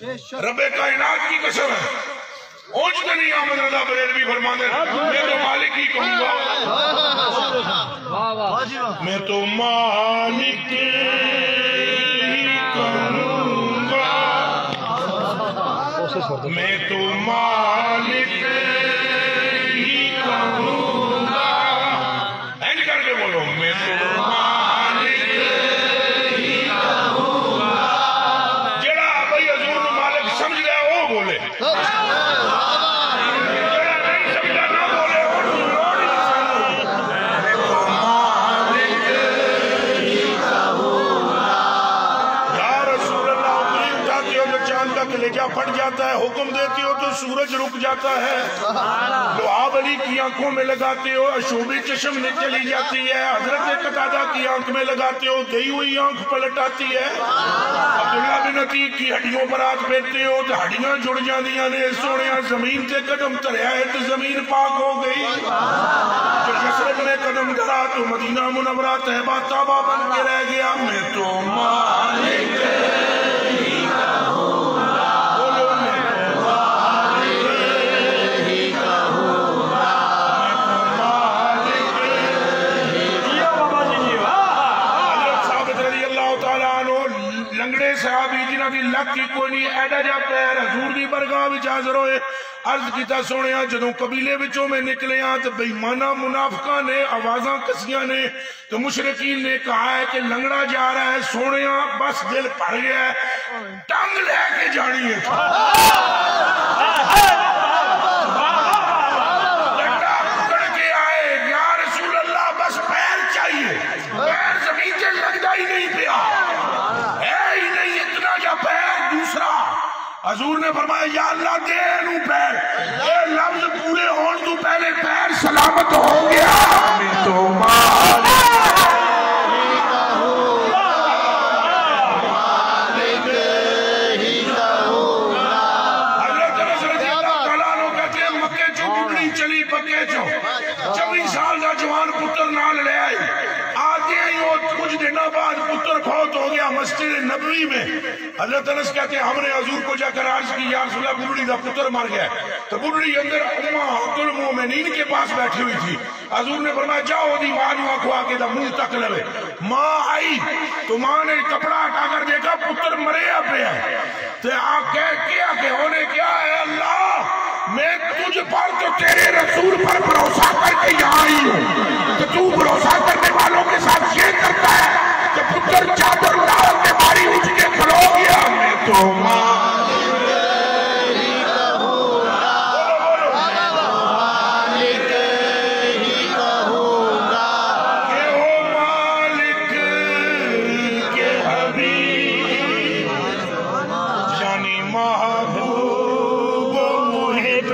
رب کائنات کی قسم ہے اونچ تو نہیں احمد رضا بریلوی فرماتے میں تو مالک ہی کہوں گا میں تو مالک ہی کہوں گا میں تو مالک ہی کہوں گا اینڈ کر کے بولو میں تو مالک ہی کہوں گا جڑا بھائی حضور نے مالک سمجھ لیا وہ بولے کیا پھٹ جاتا ہے حکم دیتی ہو تو سورج رک جاتا ہے لعاب علی کی آنکھوں میں لگاتے ہو اشوبی چشم نے چلی جاتی ہے حضرت قتادہ کی آنکھ میں لگاتے ہو گئی ہوئی آنکھ پلٹ آتی ہے عبداللہ بن عتیق کی ہڈیوں پر ہاتھ پھیرتے ہو تو ہڈیاں جڑ جاندیاں نے سونیاں زمین سے قدم تریا ہے تو زمین پاک ہو گئی جو یثرب میں قدم دھرا تو مدینہ منورہ طیبہ تابہ بن کے رہ گیا میں تو مالک صحابی جنہ دی لک کی کوئی نہیں ایڈا جا پیر حضور دی برگاہ وچ حاضر ہوئے عرض کیتا سونیا جدوں قبیلے وچوں میں نکلے ہاں تو بےمانہ منافقاں نے آوازاں کسیاں نے تو مشرکین نے کہا ہے کہ لنگڑا جا رہا ہے سونیا بس دل پڑ گیا ہے ٹنگ لے کے جانی ہے لنگڑا پکڑ کے آئے یا رسول اللہ بس پیر چاہیے پیر زمین سے لگتا ہی نہیں پیا دوسرا حضور نے فرمایا یا اللہ دے نو پیر اے لفظ پورے ہون تو پہلے پیر سلامت ہو گیا میں تو مالک ہی کہوں گا حضرت رضی اللہ تعالیٰ عنہ کہتے ہیں مکے چو بڑی چلی پکے چو 24 سال دا جوان پتر نال لے آئی آگے ہی وہ کچھ دنوں بعد پتر فوت ہو گیا مسجد نبوی میں حضرت انس کہتے ہیں ہم نے حضور کو جا کر عرض کی یا رسول اللہ بڑھڑی دا پتر مر گیا تو بڑھڑی اندر امہات المومنین کے پاس بیٹھی ہوئی تھی حضور نے فرمایا جاؤ دی ماں نو آنکھوں آکے دا منہ تک لوے ماں آئی تو ماں نے کپڑا ہٹا کر دیکھا پتر مریا پہ ہے تو آکے کیا کہ انہیں کیا ہے اللہ میں تجھ پر تو تیرے رسول پر بھروسہ کر کے یہاں آئی ہوں تو تو بھروسہ کرنے والوں کے ساتھ یہ کرتا ہے کہ پتر چادر لاؤ کے باری اٹھ کے کھڑو گیا میں تو مالک ہی کہوں گا مالک ہی کہوں گا کہ وہ مالک کے حبیب یعنی محبوب و محب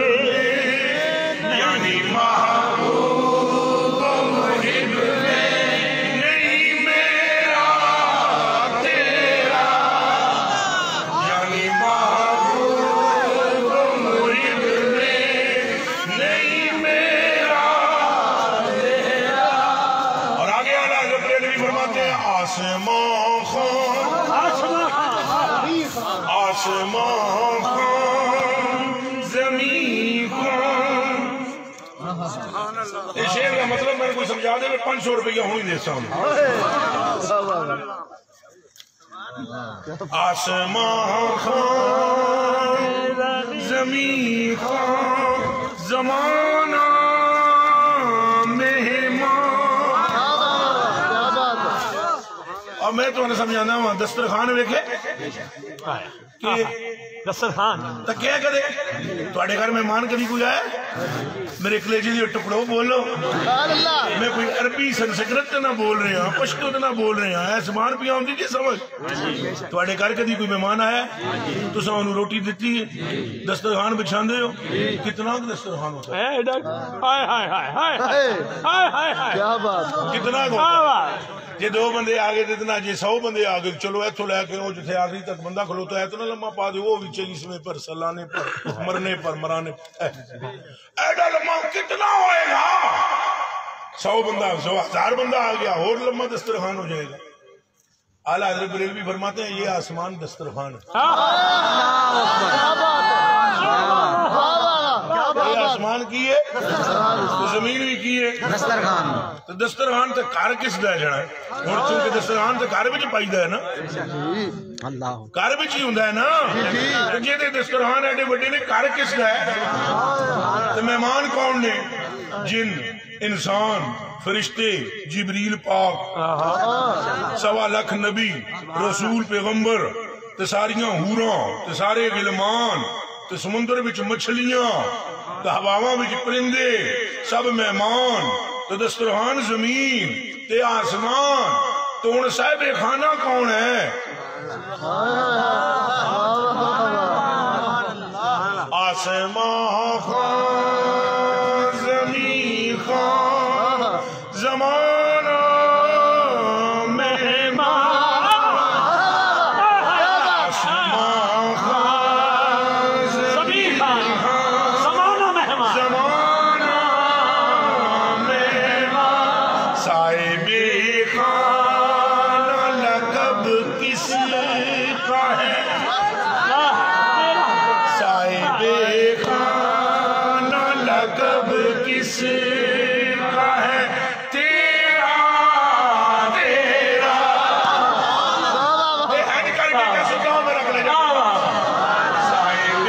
یعنی محبوب و محب نہیں میرا تیرا یعنی محبوب و محب نہیں میرا تیرا اور آگے آلہ حضرت بریلوی فرماتے ہیں آسمان خان زمین خان اس شعر کا مطلب میں نے کوئی سمجھا دے میں 500 روپیہ ہوں ہی دیتا ہوں آسمان خان زمین خان زمانہ مہمان اور میں تو انہیں سمجھانا ہوں دسترخوان ویکھے کہ دسترخوان تو کیا کرے تواڈے گھر مہمان کبھی کوئی آئے میرے کلیجے دی ٹکڑوں بولو میں کوئی عربی سنسکرت نہ بول رہے ہیں پشتو نہ بول رہے ہیں زبان پہ آؤں دیجیے سمجھ تواڈے گھر کبھی کوئی مہمان آیا تو سا انہوں روٹی دیتی ہے دسترخوان بچھان دے ہو کتنا دسترخوان ہوتا ہے کیا بات کتنا جی 2 بندے آگے دیتنا جی 100 بندے آگے چلو ایتھو لے کے وہ جتھے آخری تک بندہ کھلوتا ہے اتنا لمحہ پا دے وہ بھی 40ویں پر سلانے پر مرنے پر مرانے پر ایڈا لمحہ کتنا ہوئے گا 100 بندہ 1000 بندہ آ گیا اور لمحہ دسترخوان ہو جائے گا اعلیٰ حضرت بریلوی فرماتے ہیں یہ آسمان دسترخوان ہے زمین بھی کی ہے دسترخوان تو دسترخوان تے گھر کس دا جڑا ہے ہن چونکہ دسترخوان تے گھر وچ پائیدا ہے نا اللہ گھر وچ ہی ہوندا ہے نا جے تے دسترخوان ایڈے بڑے نے گھر کس دا ہے تے مہمان کون نے جن انسان فرشتے جبریل پاک 1.25 لاکھ نبی رسول پیغمبر تے ساریاں حوراں تے سارے غلمان تے سمندر وچ مچھلیاں تے ہواواں وچ پرندے سب مہمان تے دسترخوان زمین تے آسمان تو ہن صاحب خانہ کون ہے آسمان خان زمین خان زمانہ مہمان آسمان خان زمین خان زمانہ مہمان زمانہ مہمان صاحب خانہ لقب کس کا ہے صاحب خانہ لقب کس کا ہے تیرا تیرا یہ ہینڈ کر کے کیا سکاؤں میں رکھ لے جاؤں صاحب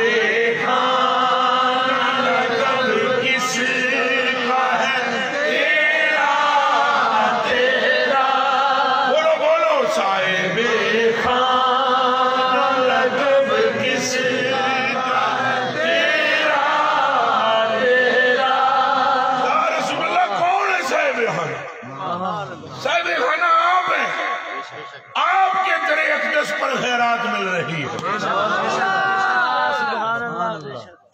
خانہ لقب کس کا ہے تیرا تیرا بولو بولو صاحب خانہ لقب کس کا ہے تیرا تیرا یا رسول اللہ کون ہے صاحب خانہ صاحب خانہ آپ ہیں آپ کے در اقدس پر خیرات مل رہی ہے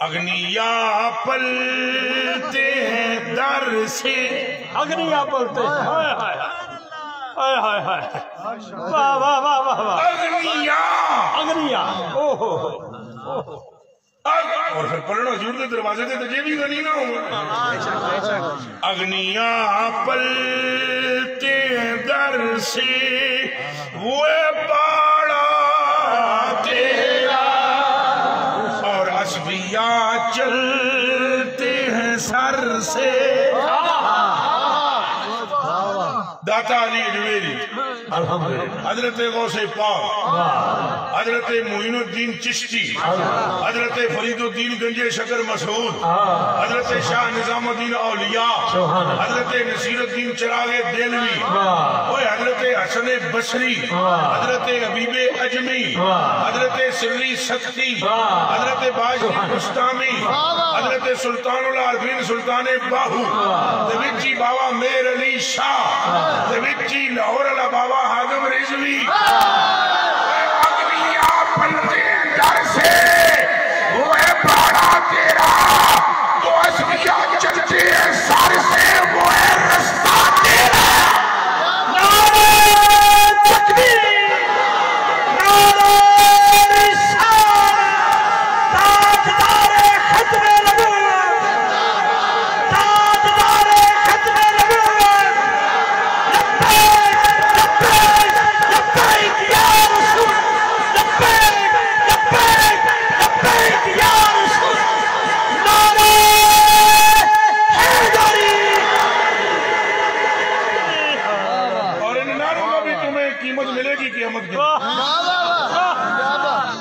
اگنیا پلتے ہیں در سے اگنیا بولتے ہیں ہائے ہائے ہائے ہائے واہ واہ واہ واہ واہ اگنیا اگنیا اوہو اور پھر پڑھنا حضور کے دروازے دے تجھے بھی غنی نہ ہوں اگنیا پلتے ہیں در سے وہ پاڑا تیرا اور اسبیاء چلتے ہیں سر سے داتا علی اجمیری حضرت غوث پاک حضرت معین الدین چشتی حضرت فرید الدین گنج شکر مسعود حضرت شاہ نظام الدین اولیاء حضرت نصیر الدین چراغ دہلوی حضرت حسن بصری حضرت حبیب اجمی حضرت سری سختی حضرت باجی مستامی حضرت سلطان العارفین سلطان باہو دوچی بابا میر علی شاہ دوچی لاہور علا بابا حاکم رضوی اگنیا پلتے در سے وہ ہے پاڑا تیرا تو اسبیاء چلتے ہیں سر سے وہ ہے رستہ تیرا نعرہ تکبیر نعرہ رسالت تاجدار ختم نبوت تاجدار ختم نبوت لبیک لبیک لبیک یا رسول لبیک لبیک لبیک یا رسول نعرہ حیدری اور ان نعروں کا بھی تمہیں قیمت ملے گی قیامت کے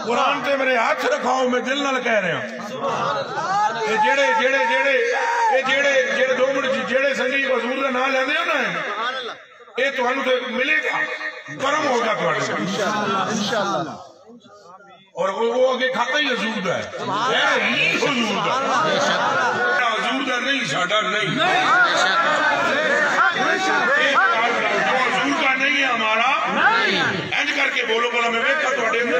قرآن تے میرے ہاتھ رکھاؤ میں دل نال کہہ رہے ہیں یہ جیڑے 2 منٹ جیڑے سنگی حضور کا نام لیندے ہو نا یہ تمہیں تو ملے گا کرم ہوگا تمہارے انشاءاللہ اور وہ آگے کھاتا ہی حضور دا ہے ہی حضور دا حضور دا نہیں ساڑھا نہیں جو حضور کا نہیں ہے ہمارا اینج کر کے بولو بولا میں ویکھا تو اڈے اندر